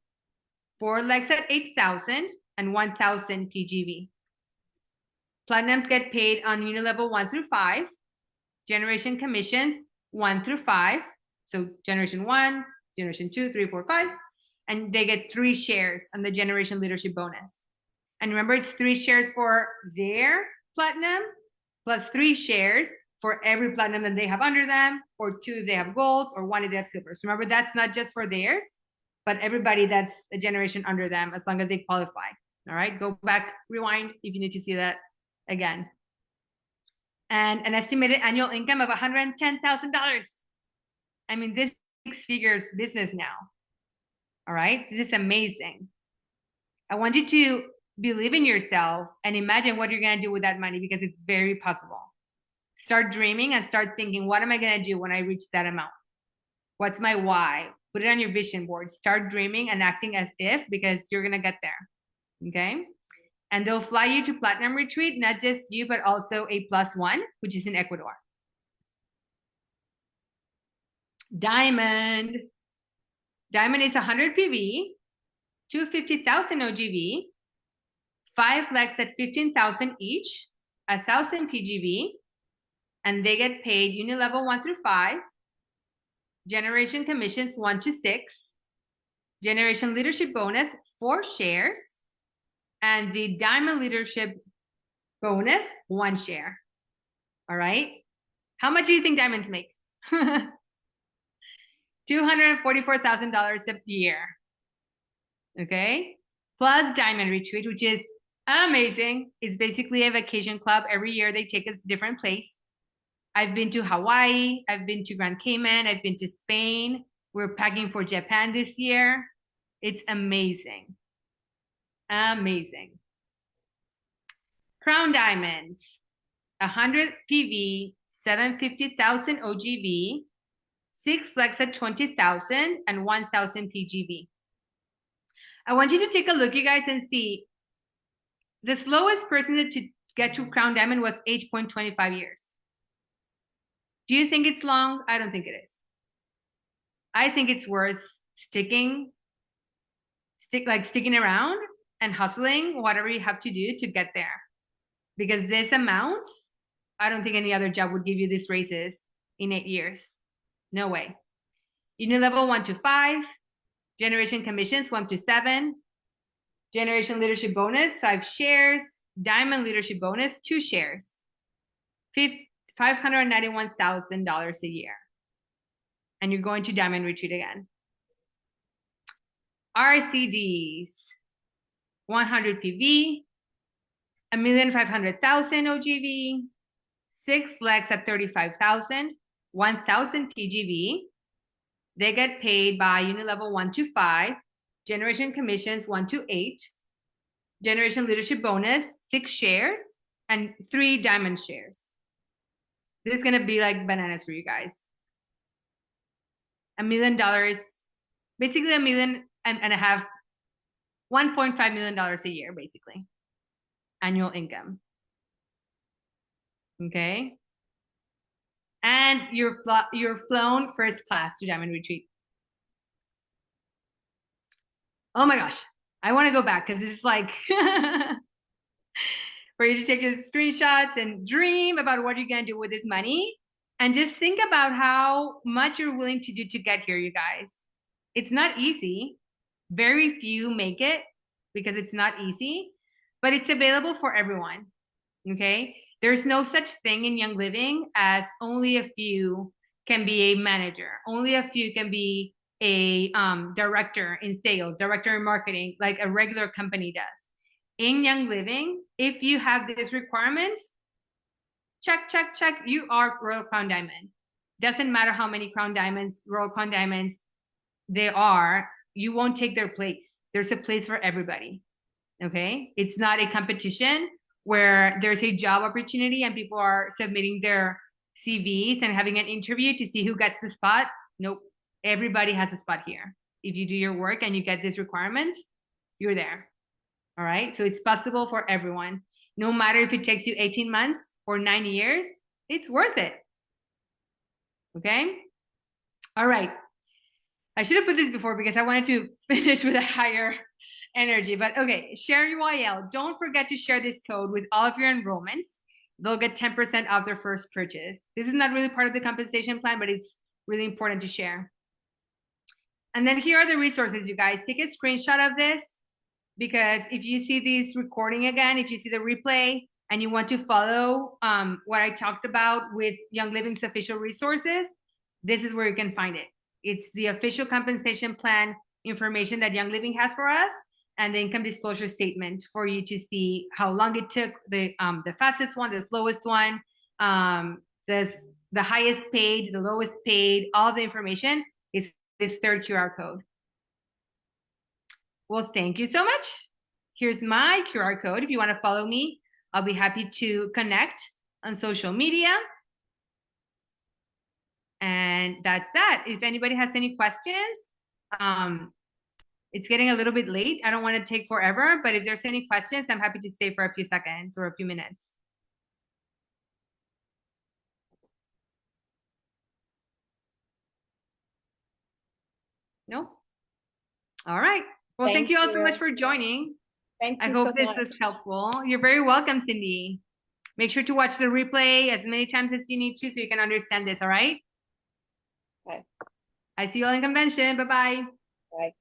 4 legs at 8,000, and 1,000 PGV. Platinums get paid on unit level 1 through 5. Generation commissions 1 through 5. So generation 1, generation 2, 3, 4, 5. And they get 3 shares on the generation leadership bonus. And remember, it's 3 shares for their platinum plus 3 shares for every platinum that they have under them, or 2 if they have golds, or 1 if they have silvers. Remember, that's not just for theirs, but everybody that's a generation under them, as long as they qualify. All right, go back, rewind if you need to see that again. And an estimated annual income of $110,000. I mean, this 6 figures business now. All right, this is amazing. I want you to believe in yourself and imagine what you're gonna do with that money because it's very possible. Start dreaming and start thinking, what am I gonna do when I reach that amount? What's my why? Put it on your vision board. Start dreaming and acting as if, because you're gonna get there. okay? And they'll fly you to Platinum Retreat, not just you, but also a +1, which is in Ecuador. Diamond. Diamond is 100 PV, 250,000 OGV, 5 legs at 15,000 each, 1,000 PGV, and they get paid uni level 1 through 5, generation commissions 1 to 6, generation leadership bonus 4 shares, and the diamond leadership bonus 1 share. All right. How much do you think diamonds make? $244,000 a year. Okay. Plus Diamond Retreat, which is amazing. It's basically a vacation club. Every year they take us to a different place. I've been to Hawaii. I've been to Grand Cayman. I've been to Spain. We're packing for Japan this year. It's amazing. Amazing. Crown Diamonds, 100 PV, 750,000 OGV, 6 legs at 20,000 and 1,000 PGV. I want you to take a look, you guys, and see the slowest person to get to Crown Diamond was 8.25 years. Do you think it's long? I don't think it is. I think it's worth sticking around and hustling whatever you have to do to get there. Because this amount, I don't think any other job would give you these raises in 8 years. No way. Uni level 1 to 5, generation commissions 1 to 7, generation leadership bonus 5 shares, diamond leadership bonus 2 shares, $591,000 a year. And you're going to Diamond Retreat again. RCDs, 100 PV, 1,500,000 OGV, 6 legs at 35,000, 1,000 PGV. They get paid by uni level 1 to 5, generation commissions 1 to 8, generation leadership bonus 6 shares, and 3 diamond shares. This is gonna be like bananas for you guys. $1 million, basically $1.5 million, $1.5 million a year, basically, annual income. Okay. And you're flown first class to Diamond Retreat. Oh my gosh, I want to go back because this is like for you to take your screenshots and dream about what you're gonna do with this money, and just think about how much you're willing to do to get here, you guys. It's not easy. Very few make it because it's not easy, but it's available for everyone. Okay. There's no such thing in Young Living as only a few can be a manager. Only a few can be a director in sales, director in marketing, like a regular company does. In Young Living, if you have these requirements, check, check, check, you are Royal Crown Diamond. Doesn't matter how many Crown Diamonds, Royal Crown Diamonds there are, you won't take their place. There's a place for everybody. Okay. It's not a competition where there's a job opportunity and people are submitting their CVs and having an interview to see who gets the spot. Nope. Everybody has a spot here. If you do your work and you get these requirements, you're there. All right. So it's possible for everyone. No matter if it takes you 18 months or 9 years, it's worth it. Okay. All right. I should have put this before because I wanted to finish with a higher energy, but okay, share UIL. Don't forget to share this code with all of your enrollments. They'll get 10% off their first purchase. This is not really part of the compensation plan, but it's really important to share. And then here are the resources, you guys. Take a screenshot of this because if you see this recording again, if you see the replay and you want to follow what I talked about with Young Living's official resources, this is where you can find it. It's the official compensation plan information that Young Living has for us, and the income disclosure statement for you to see how long it took, the fastest one, the slowest one, the highest paid, the lowest paid, all the information is this third QR code. Well, thank you so much. Here's my QR code. If you want to follow me, I'll be happy to connect on social media. And that's that. If anybody has any questions, It's getting a little bit late. I don't want to take forever, but if there's any questions, I'm happy to stay for a few seconds or a few minutes. No? All right. Well, thank you all so much for joining.
Thank
I
you
hope
so
this
much.
was helpful. You're very welcome, Cindy. Make sure to watch the replay as many times as you need to so you can understand this, all right?
Okay.
I see you all in convention. Bye-bye.
Bye.